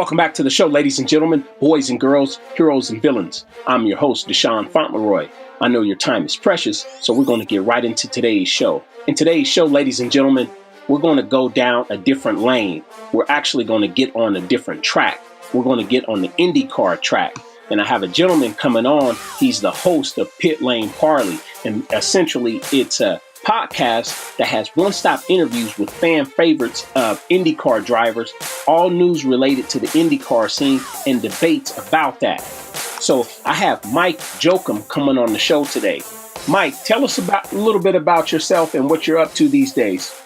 Welcome back to the show, ladies and gentlemen, boys and girls, heroes and villains. I'm your host, Deshaun Fauntleroy. I know your time is precious, so we're going to get right into today's show. In today's show, ladies and gentlemen, we're going to go down a different lane. We're actually going to get on a different track. We're going to get on the IndyCar track. And I have a gentleman coming on. He's the host of Pit Lane Parley. And essentially, it's a podcast that has one-stop interviews with fan favorites of IndyCar drivers, all news related to the IndyCar scene and debates about that. So I have Mike Joachim coming on the show today. Mike, tell us a little bit about yourself and what you're up to these days.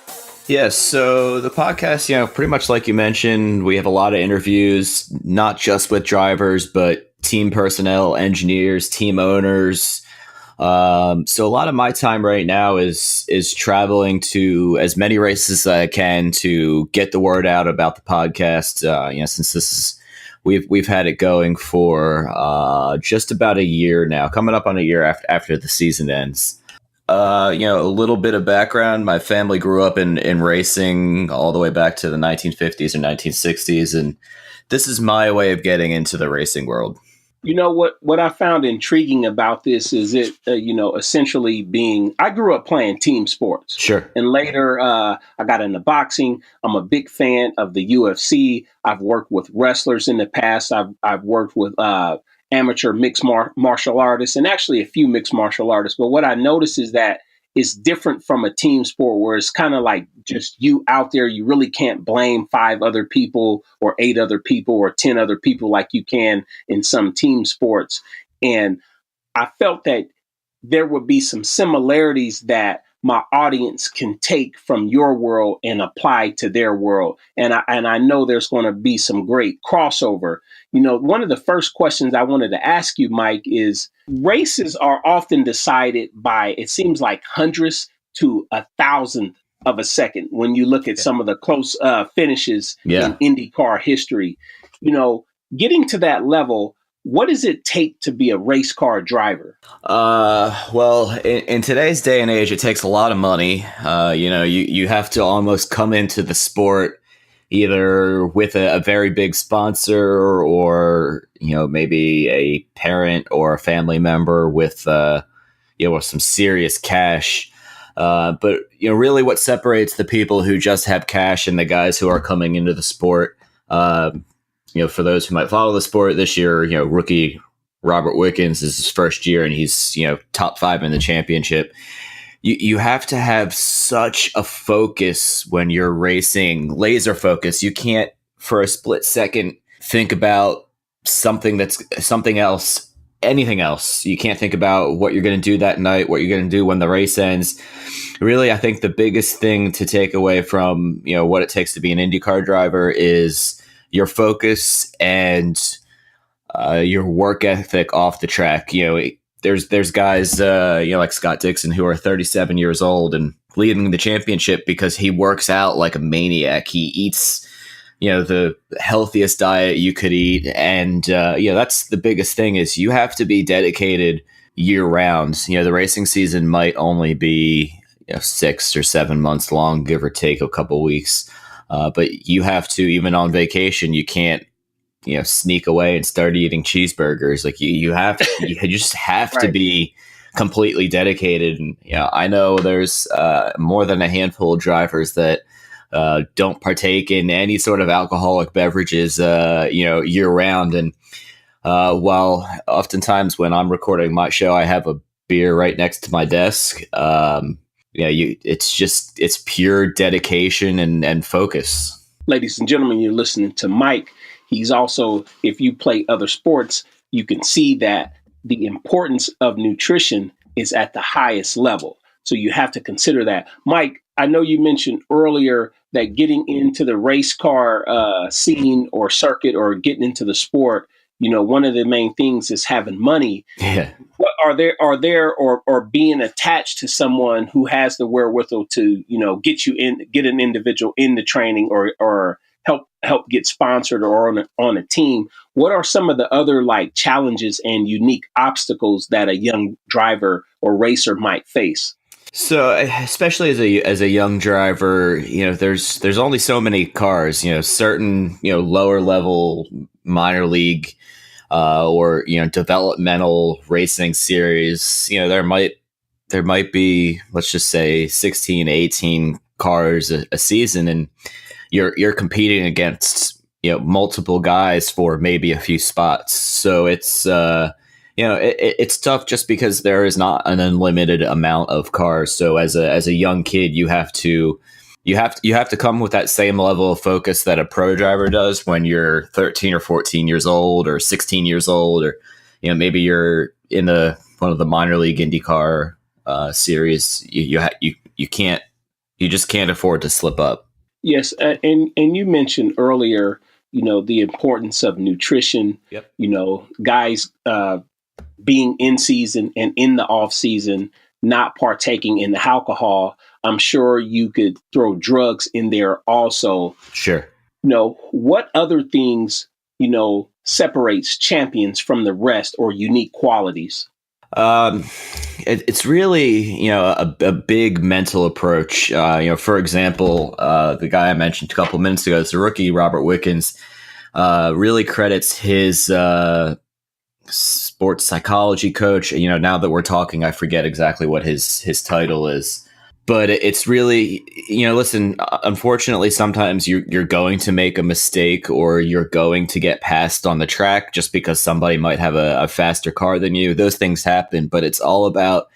Yes, so the podcast, pretty much like you mentioned, we have a lot of interviews, not just with drivers, but team personnel, engineers, team owners. So a lot of my time right now is traveling to as many races as I can to get the word out about the podcast. Since this is we've had it going for just about a year now, coming up on a year after the season ends. A little bit of background. My family grew up in racing all the way back to the 1950s and 1960s, and this is my way of getting into the racing world. You know, what I found intriguing about this is it, essentially being, I grew up playing team sports. Sure. And later I got into boxing. I'm a big fan of the UFC. I've worked with wrestlers in the past. I've worked with amateur mixed martial artists and actually a few mixed martial artists. But what I noticed is that it's different from a team sport where it's kind of like just you out there. You really can't blame 5 other people or 8 other people or 10 other people like you can in some team sports. And I felt that there would be some similarities that my audience can take from your world and apply to their world. And I know there's going to be some great crossover. One of the first questions I wanted to ask you, Mike, is races are often decided by, it seems like hundredths to 1,000th of a second when you look at some of the close finishes in IndyCar history. Getting to that level, what does it take to be a race car driver? Well, in today's day and age, it takes a lot of money. You have to almost come into the sport either with a very big sponsor or, maybe a parent or a family member with, with some serious cash. But really what separates the people who just have cash and the guys who are coming into the sport, for those who might follow the sport this year, rookie Robert Wickens is his first year and he's, top 5 in the championship. You have to have such a focus when you're racing, laser focus. You can't for a split second think about something else, anything else. You can't think about what you're going to do that night, what you're going to do when the race ends. Really, I think the biggest thing to take away from, what it takes to be an IndyCar driver is your focus and your work ethic off the track. There's guys like Scott Dixon who are 37 years old and leading the championship because he works out like a maniac. He eats the healthiest diet you could eat, and that's the biggest thing is you have to be dedicated year round. The racing season might only be 6 or 7 months long, give or take a couple weeks. But you have to, even on vacation, you can't, sneak away and start eating cheeseburgers. Like you just have Right. to be completely dedicated. And I know there's more than a handful of drivers that don't partake in any sort of alcoholic beverages, year round. And while oftentimes when I'm recording my show, I have a beer right next to my desk. It's pure dedication and focus. Ladies and gentlemen, you're listening to Mike. He's also, if you play other sports, you can see that the importance of nutrition is at the highest level. So you have to consider that. Mike, I know you mentioned earlier that getting into the race car scene or circuit or getting into the sport, one of the main things is having money. Yeah. What are there or being attached to someone who has the wherewithal to, get an individual in the training or help get sponsored or on a team? What are some of the other challenges and unique obstacles that a young driver or racer might face? So, especially as a young driver, there's only so many cars. Certain lower level minor league or developmental racing series. There might be, let's just say, 16, 18 cars a season, and you're competing against multiple guys for maybe a few spots. So it's tough just because there is not an unlimited amount of cars. So as a young kid, you have to come with that same level of focus that a pro driver does when you're 13 or 14 years old or 16 years old, or maybe you're in one of the minor league IndyCar series. You just can't afford to slip up. Yes, and you mentioned earlier, the importance of nutrition. Yep. Guys being in season and in the off season, not partaking in the alcohol. I'm sure you could throw drugs in there also. Sure. What other things, separates champions from the rest or unique qualities? It's really, a big mental approach. For example, the guy I mentioned a couple minutes ago, it's a rookie, Robert Wickens, really credits his sports psychology coach. Now that we're talking, I forget exactly what his title is. But it's really, listen, unfortunately, sometimes you're going to make a mistake or you're going to get passed on the track just because somebody might have a faster car than you. Those things happen, but it's all about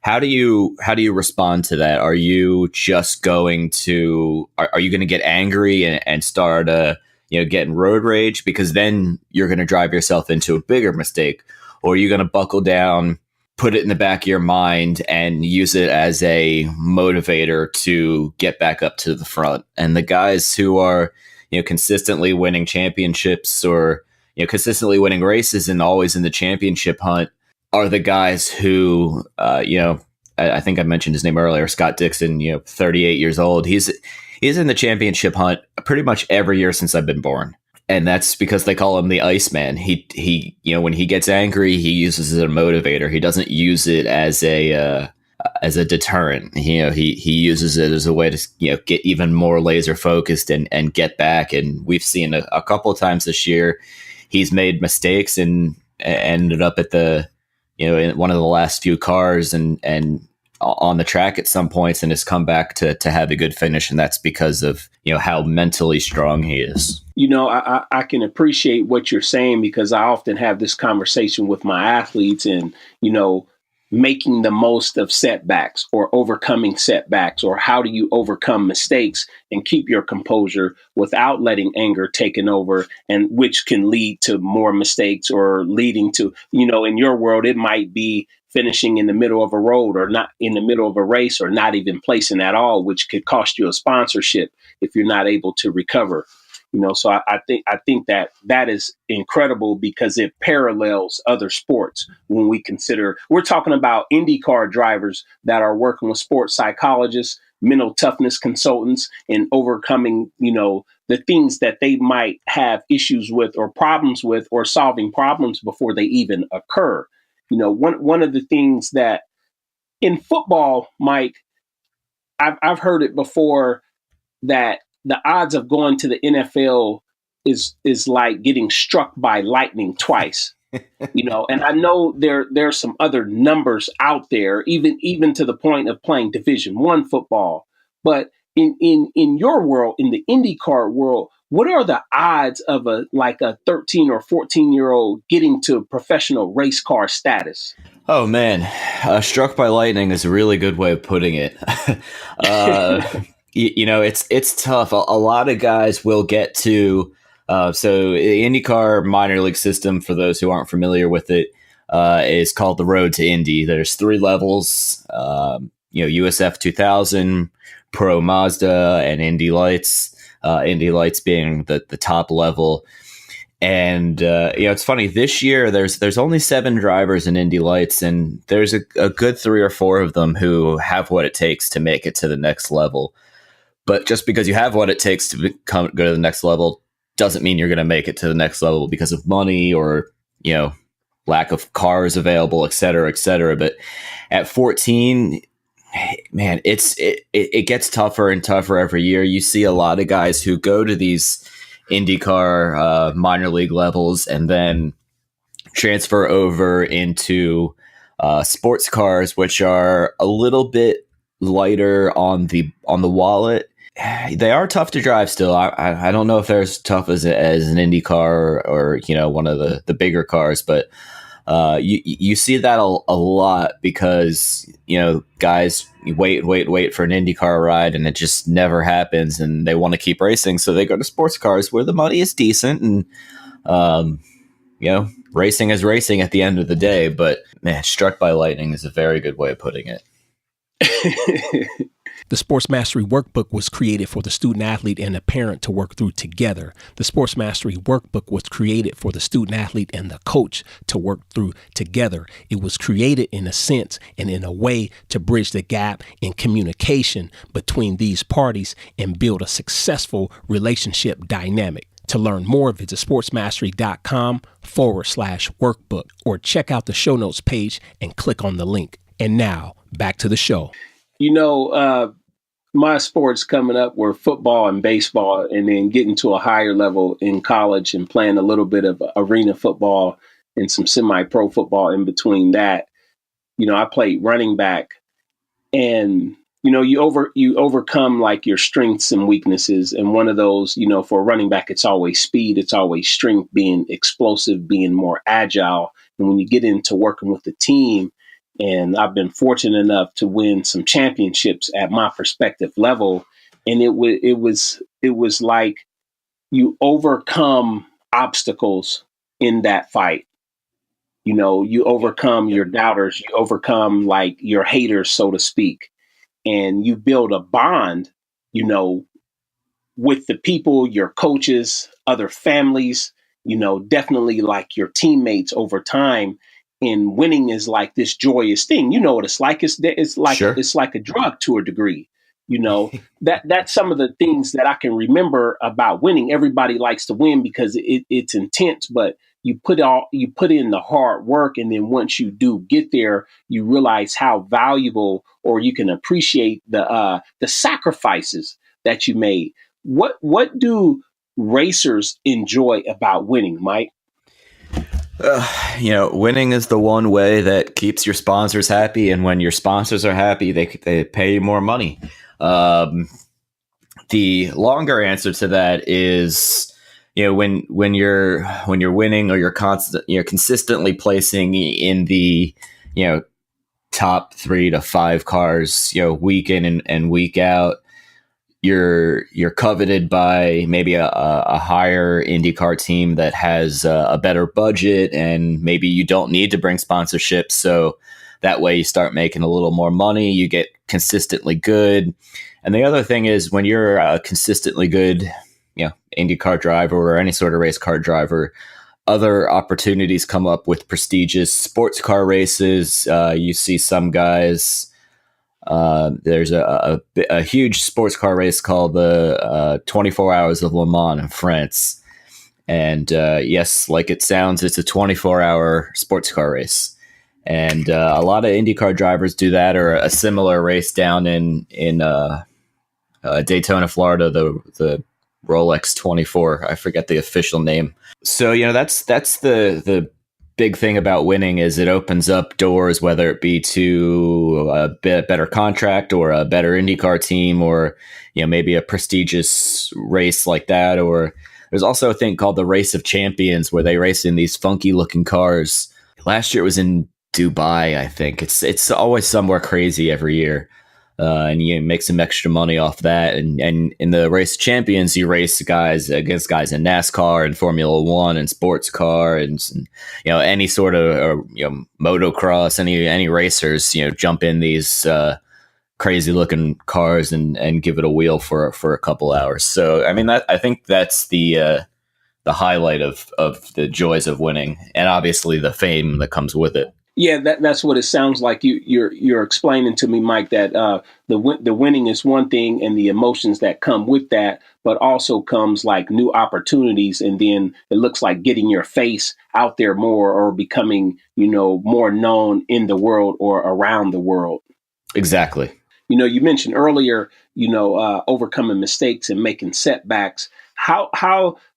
how do you respond to that? Are you just going to, are you going to get angry and start getting road rage? Because then you're going to drive yourself into a bigger mistake. Or are you going to buckle down, put it in the back of your mind and use it as a motivator to get back up to the front? And the guys who are, consistently winning championships or, consistently winning races and always in the championship hunt are the guys who, I think I mentioned his name earlier, Scott Dixon, 38 years old. He's in the championship hunt pretty much every year since I've been born. And that's because they call him the Iceman. He when he gets angry, he uses it as a motivator. He doesn't use it as a deterrent. He uses it as a way to get even more laser focused and get back. And we've seen a couple of times this year he's made mistakes and ended up at the in one of the last few cars and on the track at some points and has come back to have a good finish. And that's because of, how mentally strong he is. I can appreciate what you're saying because I often have this conversation with my athletes and, making the most of setbacks or overcoming setbacks, or how do you overcome mistakes and keep your composure without letting anger taken over, and which can lead to more mistakes or leading to, in your world, it might be finishing in the middle of a road or not in the middle of a race or not even placing at all, which could cost you a sponsorship if you're not able to recover. So I think that is incredible because it parallels other sports when we consider we're talking about IndyCar drivers that are working with sports psychologists, mental toughness consultants, and overcoming, the things that they might have issues with or problems with, or solving problems before they even occur. One of the things that in football, Mike, I've heard it before that the odds of going to the NFL is like getting struck by lightning twice. And I know there's some other numbers out there, even to the point of playing Division I football. But in your world, in the IndyCar world, what are the odds of a 13 or 14-year-old getting to professional race car status? Oh man, struck by lightning is a really good way of putting it. It's tough. A lot of guys will get to. So the IndyCar minor league system, for those who aren't familiar with it, is called the Road to Indy. There's 3 levels. USF 2000, Pro Mazda, and Indy Lights. Indy Lights being the top level. And it's funny. This year, there's only 7 drivers in Indy Lights, and there's a good 3 or 4 of them who have what it takes to make it to the next level. But just because you have what it takes to go to the next level doesn't mean you're going to make it to the next level because of money or, lack of cars available, et cetera, et cetera. But at 14, man, it gets tougher and tougher every year. You see a lot of guys who go to these IndyCar minor league levels and then transfer over into sports cars, which are a little bit lighter on the wallet. They are tough to drive still. I don't know if they're as tough as an Indy car or one of the bigger cars, but you see that a lot because guys wait for an IndyCar ride and it just never happens, and they want to keep racing, so they go to sports cars where the money is decent and racing is racing at the end of the day. But man, struck by lightning is a very good way of putting it. The Sports Mastery Workbook was created for the student athlete and the parent to work through together. The Sports Mastery Workbook was created for the student athlete and the coach to work through together. It was created in a sense and in a way to bridge the gap in communication between these parties and build a successful relationship dynamic. To learn more, visit sportsmastery.com/workbook or check out the show notes page and click on the link. And now back to the show. My sports coming up were football and baseball, and then getting to a higher level in college and playing a little bit of arena football and some semi-pro football in between that. I played running back, and you overcome like your strengths and weaknesses. And one of those, for a running back, it's always speed, it's always strength, being explosive, being more agile. And when you get into working with the team, and I've been fortunate enough to win some championships at my respective level. And it was like you overcome obstacles in that fight. You overcome your doubters, you overcome like your haters, so to speak. And you build a bond, with the people, your coaches, other families, definitely like your teammates over time. And winning is like this joyous thing. You know what it's like. It's like Sure. It's like a drug to a degree. That's some of the things that I can remember about winning. Everybody likes to win because it's intense, but you put in the hard work, and then once you do get there, you realize how valuable, or you can appreciate the sacrifices that you made. What do racers enjoy about winning, Mike? Winning is the one way that keeps your sponsors happy, and when your sponsors are happy, they pay you more money. The longer answer to that is, when you're winning, or you're consistently placing in the top 3 to 5 cars, week in and week out. You're coveted by maybe a higher IndyCar team that has a better budget, and maybe you don't need to bring sponsorships. So that way you start making a little more money. You get consistently good. And the other thing is, when you're a consistently good, IndyCar driver or any sort of race car driver, other opportunities come up with prestigious sports car races. You see some guys. There's a huge sports car race called the 24 Hours of Le Mans in France. And yes, like it sounds, it's a 24-hour sports car race. And a lot of IndyCar drivers do that, or a similar race down in Daytona, Florida, the Rolex 24. I forget the official name. So, that's the big thing about winning, is it opens up doors, whether it be to a better contract or a better IndyCar team, or maybe a prestigious race like that. Or there's also a thing called the Race of Champions, where they race in these funky looking cars. Last year it was in Dubai, I think. It's always somewhere crazy every year. And you make some extra money off that. And in the Race of Champions, you race guys against guys in NASCAR and Formula One and sports car and any sort of motocross, any racers jump in these crazy looking cars and give it a wheel for a couple hours. So I mean, I think that's the highlight of the joys of winning, and obviously the fame that comes with it. Yeah, that's what it sounds like. You're explaining to me, Mike, that the winning is one thing, and the emotions that come with that, but also comes like new opportunities, and then it looks like getting your face out there more, or becoming more known in the world or around the world. Exactly. You mentioned earlier, overcoming mistakes and making setbacks.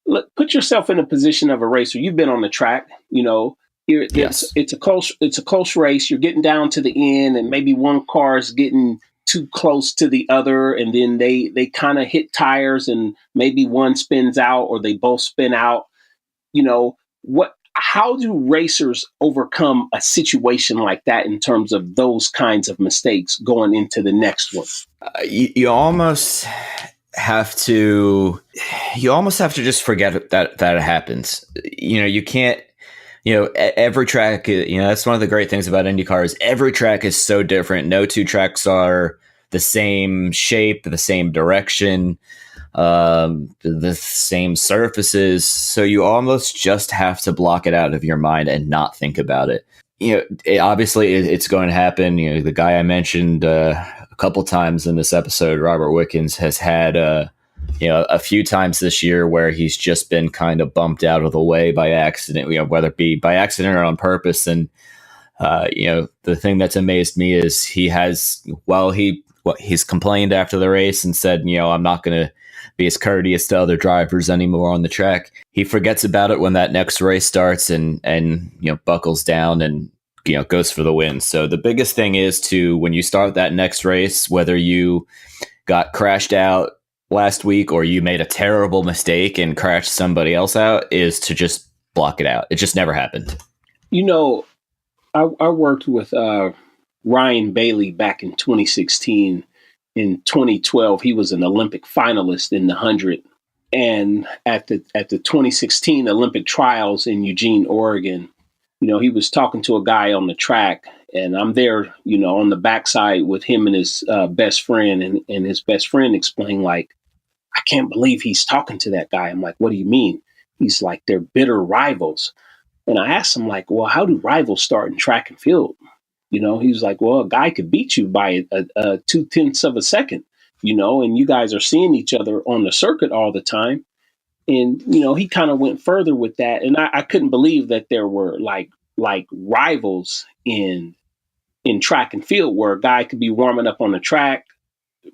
Look, put yourself in a position of a racer. You've been on the track, Yes. it's a close race. You're getting down to the end, and maybe one car is getting too close to the other, and then they kind of hit tires, and maybe one spins out or they both spin out. How do racers overcome a situation like that in terms of those kinds of mistakes going into the next one? You almost have to just forget that it happens. You can't, every track, that's one of the great things about IndyCar is every track is so different. No two tracks are the same shape, the same direction, the same surfaces. So you almost just have to block it out of your mind and not think about it. Obviously it's going to happen. The guy I mentioned a couple times in this episode, Robert Wickens, has had a few times this year where he's just been kind of bumped out of the way by accident, whether it be by accident or on purpose. And the thing that's amazed me is he's complained after the race and said, I'm not going to be as courteous to other drivers anymore on the track. He forgets about it when that next race starts and buckles down and goes for the win. So the biggest thing is when you start that next race, whether you got crashed out last week or you made a terrible mistake and crashed somebody else out, is to just block it out. It just never happened. I worked with Ryan Bailey back in 2016. In 2012, he was an Olympic finalist in the 100. And at the 2016 Olympic trials in Eugene, Oregon, he was talking to a guy on the track, and I'm there, on the backside with him and his best friend, and his best friend explained, like, I can't believe he's talking to that guy. I'm like, what do you mean? He's like, they're bitter rivals. And I asked him, like, well, how do rivals start in track and field? He was like, well, a guy could beat you by a 0.2 of a second, and you guys are seeing each other on the circuit all the time. And, he kind of went further with that. And I couldn't believe that there were like rivals in track and field, where a guy could be warming up on the track,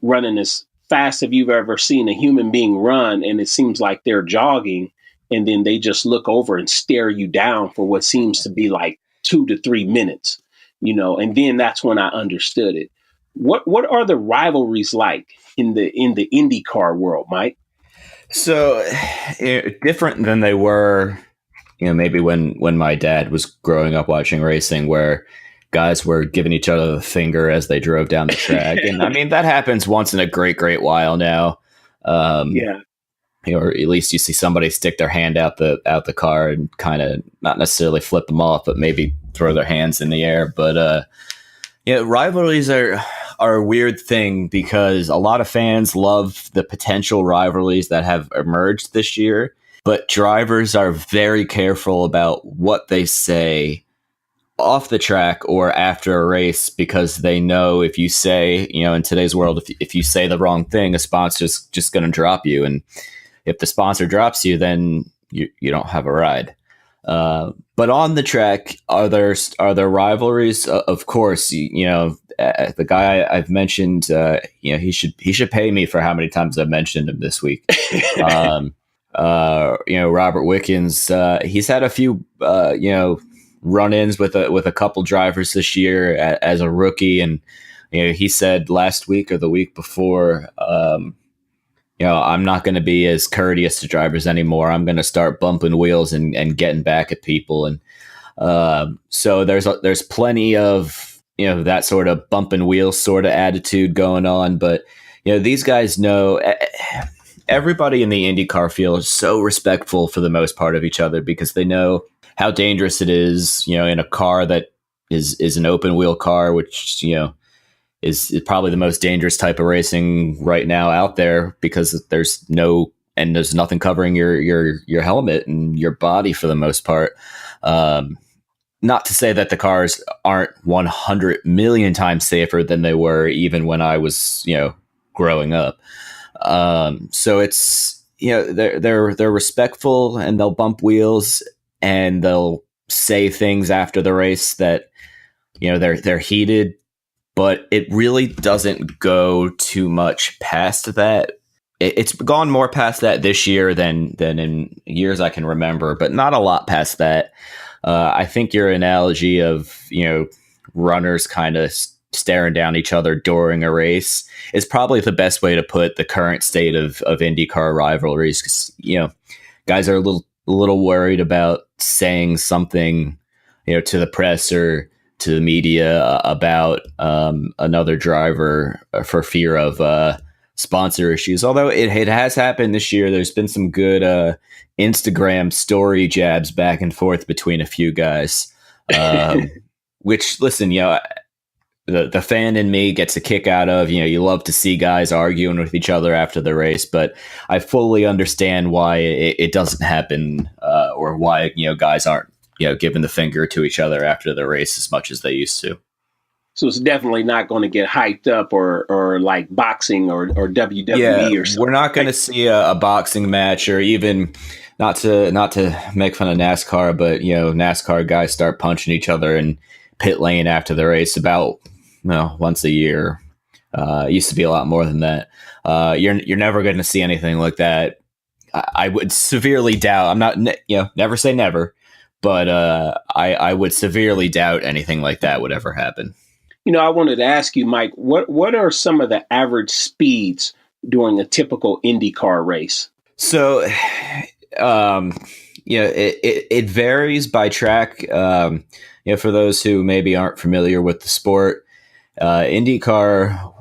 running as fast as you've ever seen a human being run. And it seems like they're jogging, and then they just look over and stare you down for what seems to be like 2 to 3 minutes. And then that's when I understood it. What are the rivalries like in the IndyCar world, Mike? So different than they were, maybe when my dad was growing up watching racing, where guys were giving each other the finger as they drove down the track. And I mean, that happens once in a great while now. Yeah. Or at least you see somebody stick their hand out the car and kind of not necessarily flip them off, but maybe throw their hands in the air. But rivalries are a weird thing, because a lot of fans love the potential rivalries that have emerged this year, but drivers are very careful about what they say off the track or after a race, because they know if you say, in today's world, if you say the wrong thing, a sponsor's just going to drop you. And if the sponsor drops you, then you don't have a ride. But on the track, are there rivalries? Of course, the guy I've mentioned, he should pay me for how many times I've mentioned him this week. Robert Wickens, he's had a few, run-ins with a couple drivers this year as a rookie, and he said last week or the week before, I'm not going to be as courteous to drivers anymore. I'm going to start bumping wheels and getting back at people. And so there's plenty of, that sort of bumping wheels sort of attitude going on. But, these guys know, everybody in the IndyCar field is so respectful for the most part of each other, because they know how dangerous it is, in a car that is an open wheel car, which, is probably the most dangerous type of racing right now out there, because there's nothing covering your helmet and your body for the most part. Not to say that the cars aren't 100 million times safer than they were even when I was, growing up. So it's, they're respectful, and they'll bump wheels, and they'll say things after the race that, they're heated. but it really doesn't go too much past that. It's gone more past that this year than in years I can remember, but not a lot past that. I think your analogy of, runners kind of staring down each other during a race is probably the best way to put the current state of IndyCar rivalries. 'Cause, guys are a little worried about saying something, to the press or to the media about another driver for fear of sponsor issues. Although it has happened this year, there's been some good Instagram story jabs back and forth between a few guys. Which, listen, the fan in me gets a kick out of. You love to see guys arguing with each other after the race, but I fully understand why it doesn't happen, or why guys aren't giving the finger to each other after the race as much as they used to. So it's definitely not going to get hyped up or like boxing or WWE or something. We're not going to see a boxing match, or even not to make fun of NASCAR, but NASCAR guys start punching each other in pit lane after the race about once a year. It used to be a lot more than that. You're never going to see anything like that. I would severely doubt. I'm not never say never, but I would severely doubt anything like that would ever happen. I wanted to ask you, Mike, what are some of the average speeds during a typical IndyCar race? So, it varies by track. For those who maybe aren't familiar with the sport, IndyCar,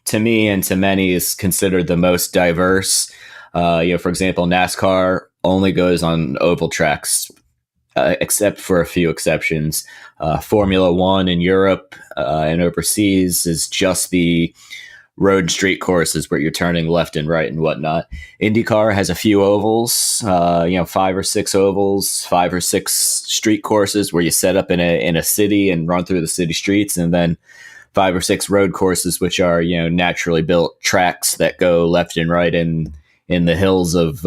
to me and to many, is considered the most diverse. For example, NASCAR only goes on oval tracks, except for a few exceptions. Formula One in Europe and overseas is just the road and street courses where you're turning left and right and whatnot. IndyCar has a few ovals, 5 or 6 ovals, 5 or 6 street courses where you set up in a city and run through the city streets, and then 5 or 6 road courses, which are naturally built tracks that go left and right in the hills of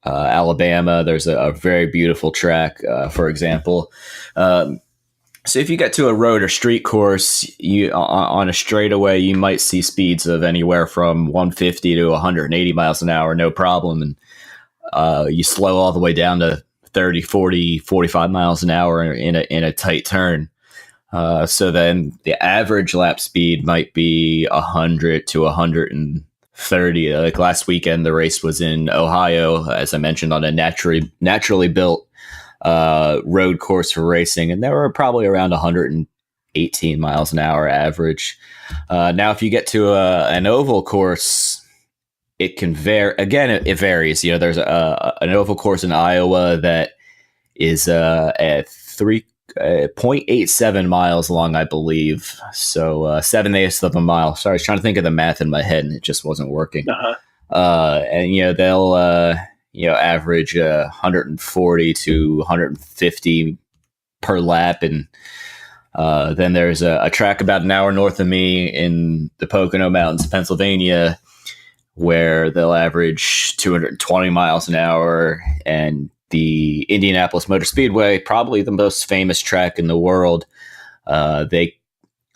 Alabama. There's a very beautiful track, for example. So if you get to a road or street course, you on a straightaway, you might see speeds of anywhere from 150 to 180 miles an hour, no problem. And you slow all the way down to 30, 40, 45 miles an hour in a tight turn. So then the average lap speed might be 100 to 130. Like last weekend, the race was in Ohio, as I mentioned, on a naturally built road course for racing, and there were probably around 118 miles an hour average. Now, if you get to an oval course, it can vary. Again, it varies. There's an oval course in Iowa that is at 0.87 miles long, I believe. So 7/8 of a mile. Sorry, I was trying to think of the math in my head, and it just wasn't working. And they'll average 140 to 150 per lap. And then there's a track about an hour north of me in the Pocono Mountains, Pennsylvania, where they'll average 220 miles an hour. And the Indianapolis Motor Speedway, probably the most famous track in the world, they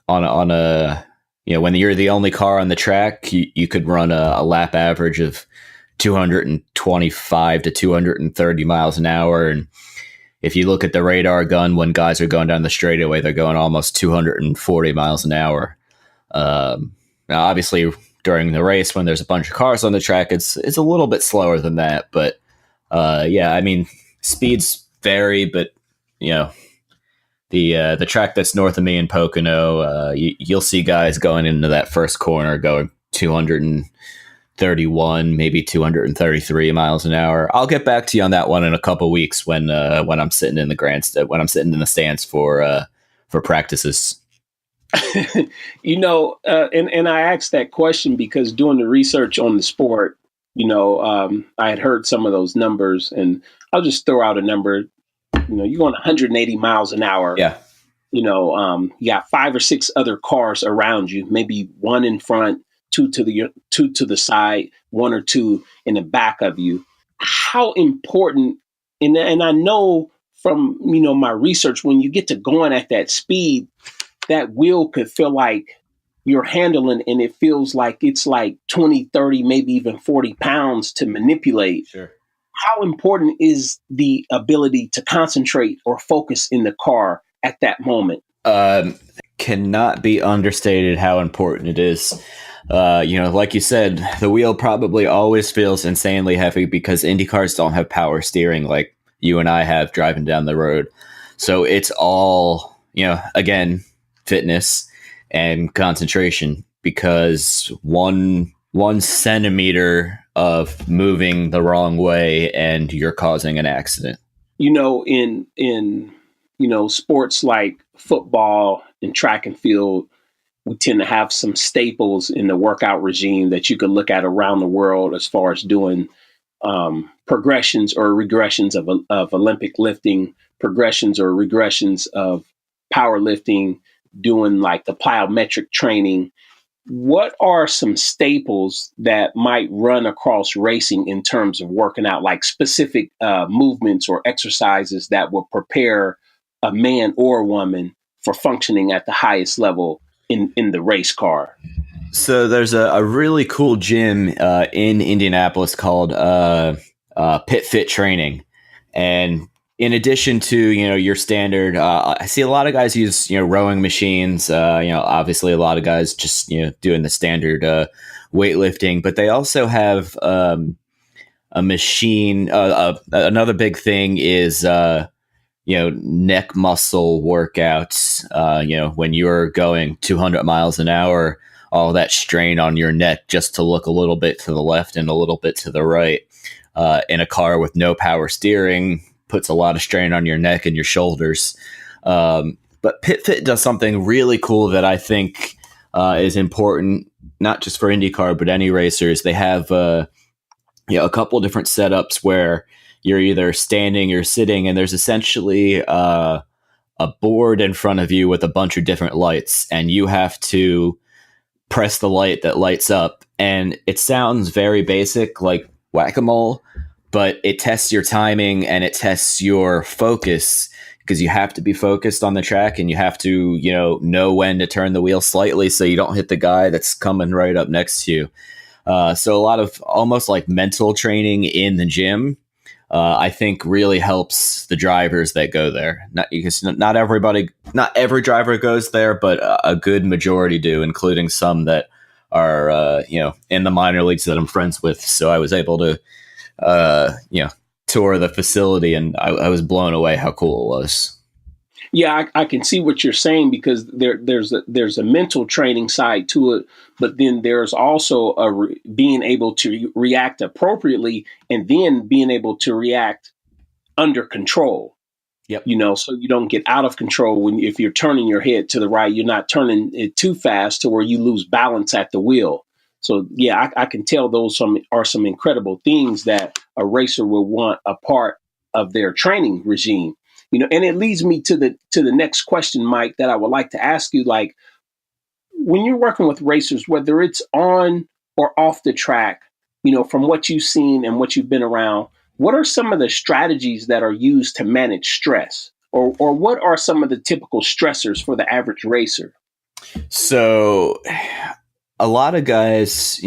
when you're the only car on the track, you could run a lap average of 225 to 230 miles an hour. And if you look at the radar gun, when guys are going down the straightaway, they're going almost 240 miles an hour. Now, obviously, during the race, when there's a bunch of cars on the track, it's a little bit slower than that. But speeds vary. But the track that's north of me in Pocono, you'll see guys going into that first corner going 231, maybe 233 miles an hour. I'll get back to you on that one in a couple of weeks when I'm sitting in the stands for practices. And I asked that question because doing the research on the sport, I had heard some of those numbers, and I'll just throw out a number. You're going 180 miles an hour. Yeah. You got 5 or 6 other cars around you, maybe one in front, two to the side, 1 or 2 in the back of you. How important, and I know from my research, when you get to going at that speed, that wheel could feel like you're handling, and it feels like it's like 20, 30, maybe even 40 pounds to manipulate. Sure. How important is the ability to concentrate or focus in the car at that moment? Cannot be understated how important it is. Like you said, the wheel probably always feels insanely heavy because Indy cars don't have power steering like you and I have driving down the road. So it's all, again, fitness and concentration, because one centimeter of moving the wrong way and you're causing an accident. In sports like football and track and field, we tend to have some staples in the workout regime that you could look at around the world as far as doing progressions or regressions of Olympic lifting, progressions or regressions of powerlifting, doing like the plyometric training. What are some staples that might run across racing in terms of working out, like specific movements or exercises that will prepare a man or a woman for functioning at the highest level in the race car? So there's a really cool gym in Indianapolis called Pit Fit Training. And in addition to, your standard, I see a lot of guys use, rowing machines, obviously a lot of guys just, doing the standard weightlifting, but they also have a machine. Another big thing is, neck muscle workouts. When you're going 200 miles an hour, all that strain on your neck just to look a little bit to the left and a little bit to the right in a car with no power steering puts a lot of strain on your neck and your shoulders. But Pit Fit does something really cool that I think is important, not just for IndyCar, but any racers. They have a couple of different setups where you're either standing or sitting, and there's essentially a board in front of you with a bunch of different lights, and you have to press the light that lights up. And it sounds very basic, like whack-a-mole, but it tests your timing and it tests your focus, because you have to be focused on the track and you have to, know when to turn the wheel slightly so you don't hit the guy that's coming right up next to you. So a lot of almost like mental training in the gym, I think really helps the drivers that go there. Not every driver goes there, but a good majority do, including some that are, in the minor leagues that I'm friends with. So I was able to, tour the facility, and I was blown away how cool it was. Yeah, I can see what you're saying, because there's a mental training side to it, but then there's also being able to react appropriately, and then being able to react under control. Yep. So you don't get out of control if you're turning your head to the right, you're not turning it too fast to where you lose balance at the wheel. So yeah, I can tell those are some incredible things that a racer will want a part of their training regime. And it leads me to the next question, Mike, that I would like to ask you. Like, when you're working with racers, whether it's on or off the track, from what you've seen and what you've been around, what are some of the strategies that are used to manage stress, or what are some of the typical stressors for the average racer? So a lot of guys,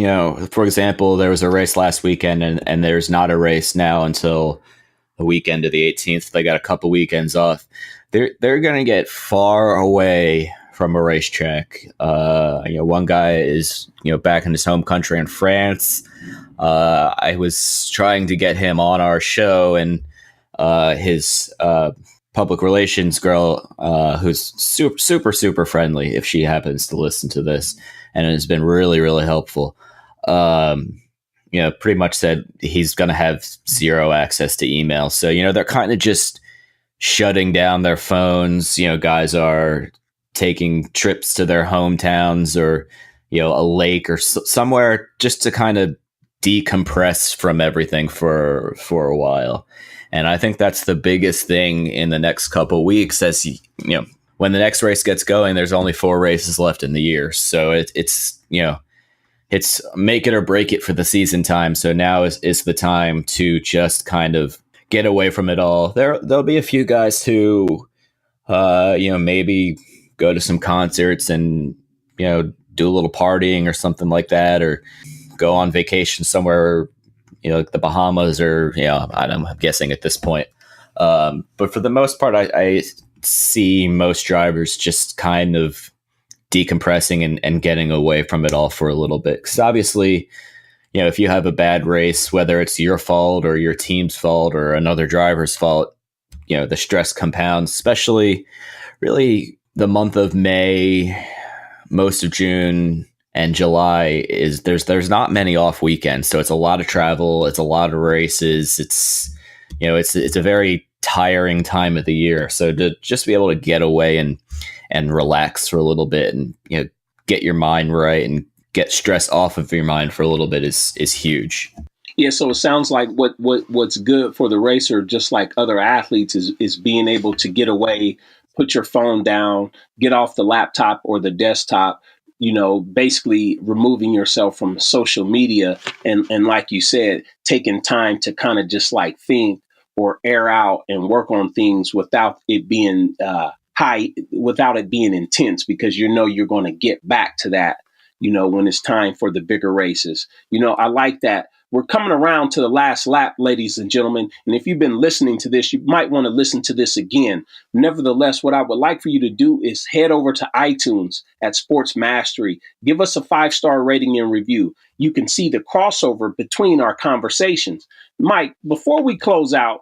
for example, there was a race last weekend, and there's not a race now until the weekend of the 18th. They got a couple weekends off. They're going to get far away from a racetrack. One guy is, back in his home country in France. I was trying to get him on our show, and his public relations girl, who's super, super, super friendly, if she happens to listen to this, and has been really, really helpful. Pretty much said he's going to have zero access to email. So, they're kind of just shutting down their phones. Guys are taking trips to their hometowns or, a lake or somewhere just to kind of decompress from everything for a while. And I think that's the biggest thing in the next couple of weeks, as when the next race gets going, there's only 4 races left in the year. So it's make it or break it for the season time. So now is the time to just kind of get away from it all. There'll be a few guys who, maybe go to some concerts and, do a little partying or something like that, or go on vacation somewhere, like the Bahamas or, I'm guessing at this point. But for the most part, I see most drivers just kind of decompressing and getting away from it all for a little bit. Because obviously, if you have a bad race, whether it's your fault or your team's fault or another driver's fault, the stress compounds, especially really the month of May, most of June and July is there's not many off weekends. So it's a lot of travel. It's a lot of races. It's a very tiring time of the year. So to just be able to get away and relax for a little bit and, get your mind right and get stress off of your mind for a little bit is huge. Yeah, so it sounds like what's good for the racer, just like other athletes, is being able to get away, put your phone down, get off the laptop or the desktop, basically removing yourself from social media and like you said, taking time to kind of just like think or air out and work on things without it being without it being intense, because you're going to get back to that, when it's time for the bigger races. I like that. We're coming around to the last lap, ladies and gentlemen. And if you've been listening to this, you might want to listen to this again. Nevertheless, what I would like for you to do is head over to iTunes at Sports Mastery. Give us a 5-star rating and review. You can see the crossover between our conversations. Mike, before we close out,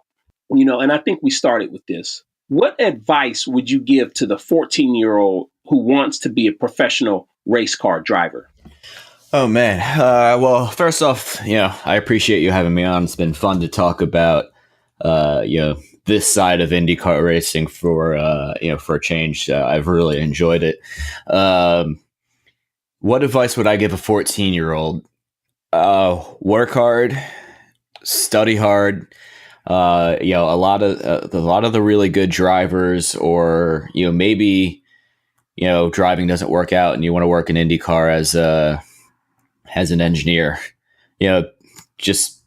and I think we started with this, what advice would you give to the 14-year-old who wants to be a professional race car driver? Oh, man. Well, first off, I appreciate you having me on. It's been fun to talk about, this side of IndyCar racing for a change. I've really enjoyed it. What advice would I give a 14-year-old? Work hard, study hard. A lot of the really good drivers, or, maybe, driving doesn't work out and you want to work in IndyCar as an engineer, just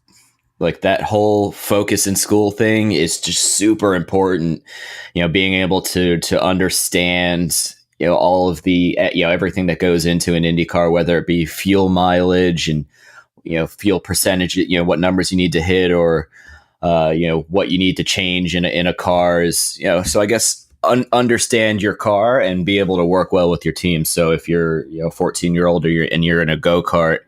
like that whole focus in school thing is just super important. Being able to understand, all of the, everything that goes into an IndyCar, whether it be fuel mileage and, fuel percentage, what numbers you need to hit, or, what you need to change in a car is, so I guess understand your car and be able to work well with your team. So if you're 14-year-old or you're in a go-kart,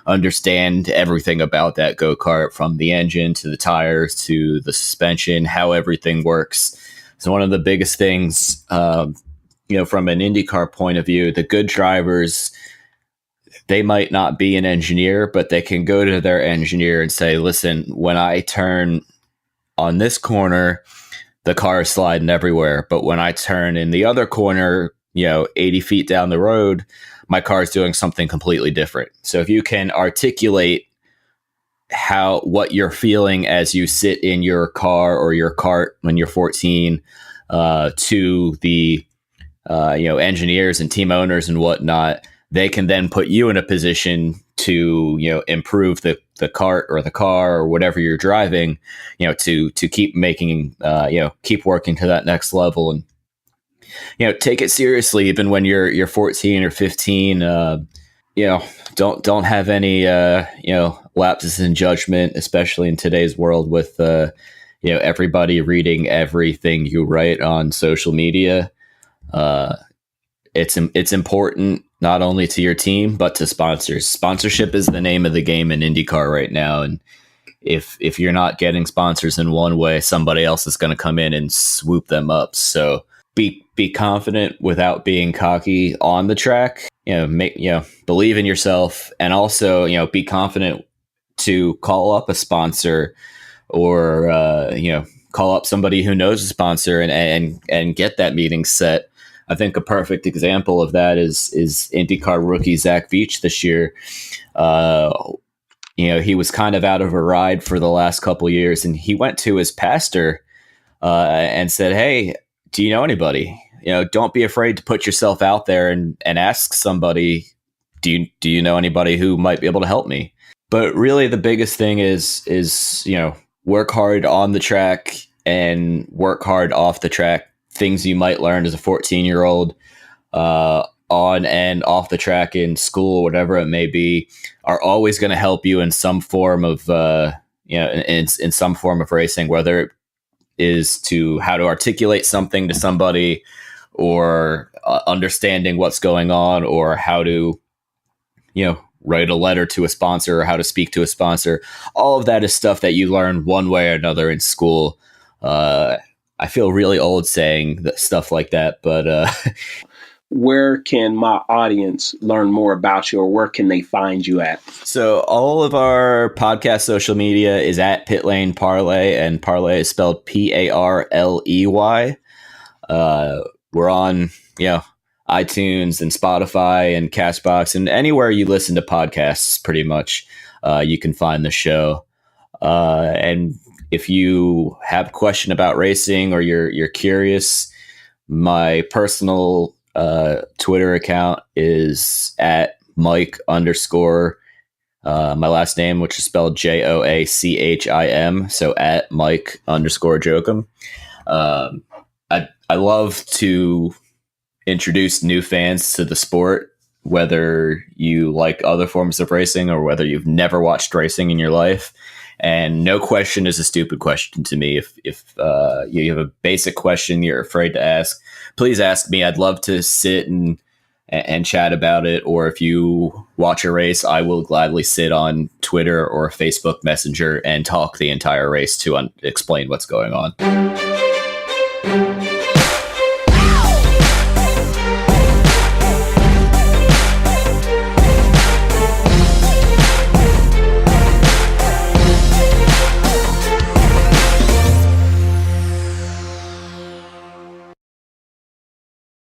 understand everything about that go-kart, from the engine to the tires to the suspension, how everything works. So one of the biggest things, from an IndyCar point of view, the good drivers, they might not be an engineer, but they can go to their engineer and say, listen, when I turn on this corner, the car is sliding everywhere. But when I turn in the other corner, 80 feet down the road, my car is doing something completely different. So if you can articulate what you're feeling as you sit in your car or your cart when you're 14, to the, engineers and team owners and whatnot, they can then put you in a position to, improve the cart or the car or whatever you're driving, to keep making, keep working to that next level, and, take it seriously, even when you're 14 or 15, don't have any, lapses in judgment, especially in today's world with, everybody reading everything you write on social media. It's important not only to your team, but to sponsors. Sponsorship is the name of the game in IndyCar right now. And if you're not getting sponsors in one way, somebody else is going to come in and swoop them up. So be confident without being cocky on the track, believe in yourself, and also, be confident to call up a sponsor or, call up somebody who knows a sponsor and get that meeting set. I think a perfect example of that is IndyCar rookie Zach Veach this year. He was kind of out of a ride for the last couple of years, and he went to his pastor and said, "Hey, do you know anybody? Don't be afraid to put yourself out there and ask somebody, do you know anybody who might be able to help me?" But really, the biggest thing is work hard on the track and work hard off the track. Things you might learn as a 14-year-old on and off the track in school, whatever it may be, are always going to help you in some form of, in some form of racing, whether it is to how to articulate something to somebody, or understanding what's going on, or how to, write a letter to a sponsor, or how to speak to a sponsor. All of that is stuff that you learn one way or another in school. I feel really old saying stuff like that, but where can my audience learn more about you, or where can they find you at? So all of our podcast social media is at Pit Lane Parley, and Parley is spelled Parley. We're on, iTunes and Spotify and Castbox and anywhere you listen to podcasts, pretty much, you can find the show. And if you have a question about racing, or you're curious, my personal Twitter account is at Mike _ my last name, which is spelled Joachim. So at Mike _ Joachim. I love to introduce new fans to the sport, whether you like other forms of racing or whether you've never watched racing in your life. And no question is a stupid question to me. If you have a basic question you're afraid to ask, please ask me. I'd love to sit and chat about it. Or if you watch a race, I will gladly sit on Twitter or Facebook Messenger and talk the entire race to explain what's going on.